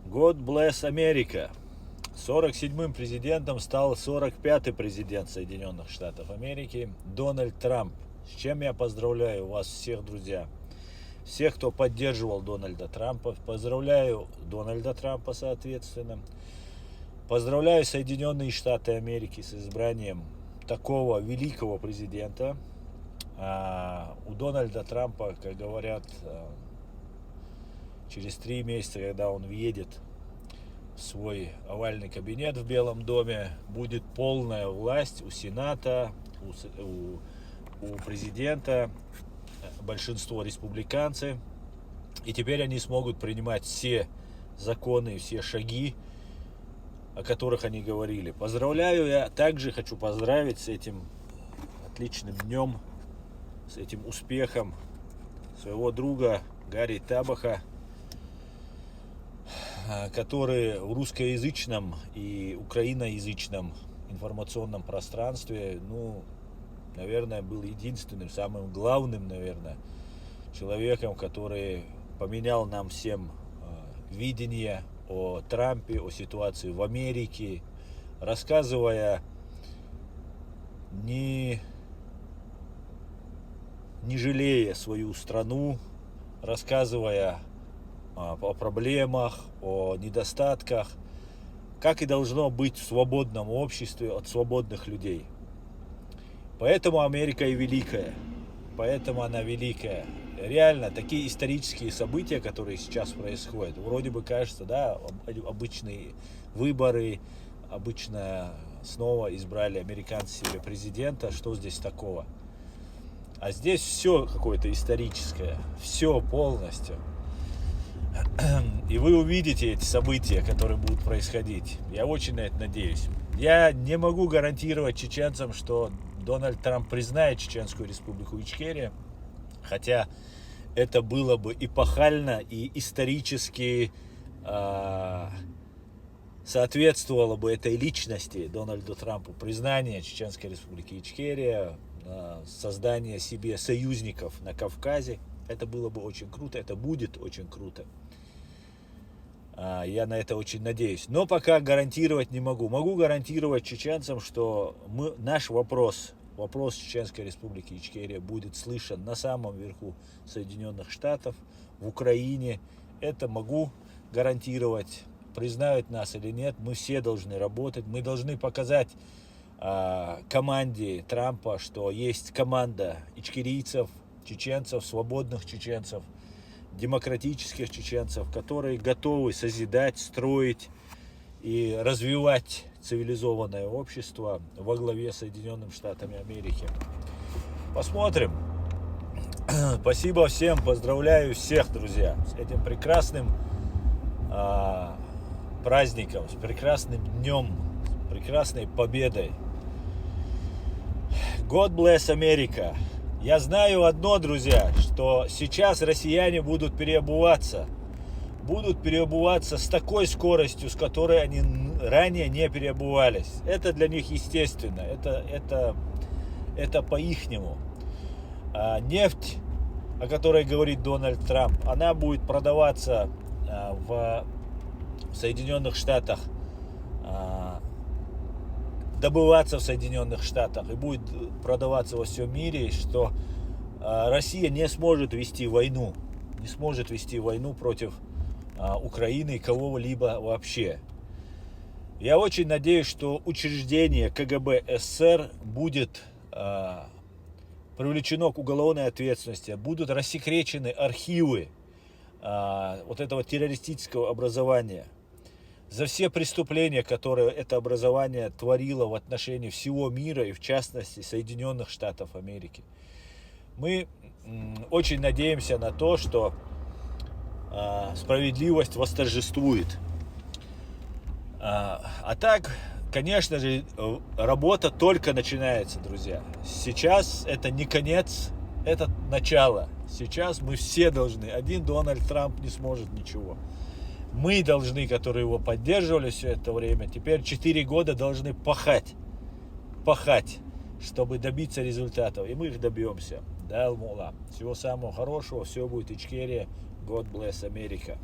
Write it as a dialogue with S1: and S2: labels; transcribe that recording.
S1: God bless America. 47-м президентом стал 45-й президент Соединенных Штатов Америки Дональд Трамп. С чем я поздравляю вас всех, друзья. Всех, кто поддерживал Дональда Трампа. Поздравляю Дональда Трампа, соответственно. Поздравляю Соединенные Штаты Америки с избранием такого великого президента. У Дональда Трампа, как говорят, через 3 месяца, когда он въедет в свой овальный кабинет в Белом доме, будет полная власть у Сената, у президента, большинство республиканцы. И теперь они смогут принимать все законы, все шаги, о которых они говорили. Поздравляю, я также хочу поздравить с этим отличным днем, с этим успехом своего друга Гарри Табаха, который в русскоязычном и украиноязычном информационном пространстве, наверное, был единственным, самым главным, наверное, человеком, который поменял нам всем видение о Трампе, о ситуации в Америке, рассказывая не жалея свою страну, рассказывая о проблемах, о недостатках, как и должно быть в свободном обществе от свободных людей. Поэтому Америка и великая, поэтому она великая. Реально, такие исторические события, которые сейчас происходят, вроде бы кажется, да, обычные выборы, обычно снова избрали американцы себе президента, что здесь такого? А здесь все какое-то историческое, все полностью. И вы увидите эти события, которые будут происходить. Я очень на это надеюсь. Я не могу гарантировать чеченцам, что Дональд Трамп признает Чеченскую республику Ичкерия, хотя это было бы эпохально и исторически соответствовало бы этой личности Дональду Трампу признание Чеченской республики Ичкерия, создание себе союзников на Кавказе. Это было бы очень круто, это будет очень круто. Я на это очень надеюсь. Но пока гарантировать не могу. Могу гарантировать чеченцам, что наш вопрос Чеченской республики Ичкерия будет слышен на самом верху Соединенных Штатов, в Украине. Это могу гарантировать. Признают нас или нет, мы все должны работать. Мы должны показать команде Трампа, что есть команда ичкерийцев, чеченцев, свободных чеченцев, демократических чеченцев, которые готовы созидать, строить и развивать цивилизованное общество во главе с Соединенными Штатами Америки. Посмотрим. Спасибо всем, поздравляю всех, друзья, с этим прекрасным праздником, с прекрасным днем, с прекрасной победой. God bless America. Я знаю одно, друзья, что сейчас россияне будут переобуваться с такой скоростью, с которой они ранее не переобувались. Это для них естественно, это по-ихнему. Нефть, о которой говорит Дональд Трамп, она будет продаваться в Соединенных Штатах, добываться в Соединенных Штатах и будет продаваться во всем мире, что Россия не сможет вести войну против Украины и кого-либо вообще. Я очень надеюсь, что учреждение КГБ СССР будет привлечено к уголовной ответственности, будут рассекречены архивы вот этого террористического образования. За все преступления, которые это образование творило в отношении всего мира и в частности Соединенных Штатов Америки. Мы очень надеемся на то, что справедливость восторжествует. А так, конечно же, работа только начинается, друзья. Сейчас это не конец, это начало. Сейчас мы все должны. Один Дональд Трамп не сможет ничего. Мы должны, которые его поддерживали все это время, теперь 4 года должны пахать, чтобы добиться результатов. И мы их добьемся. Да, Всего самого хорошего, все будет Ичкерия. God bless America.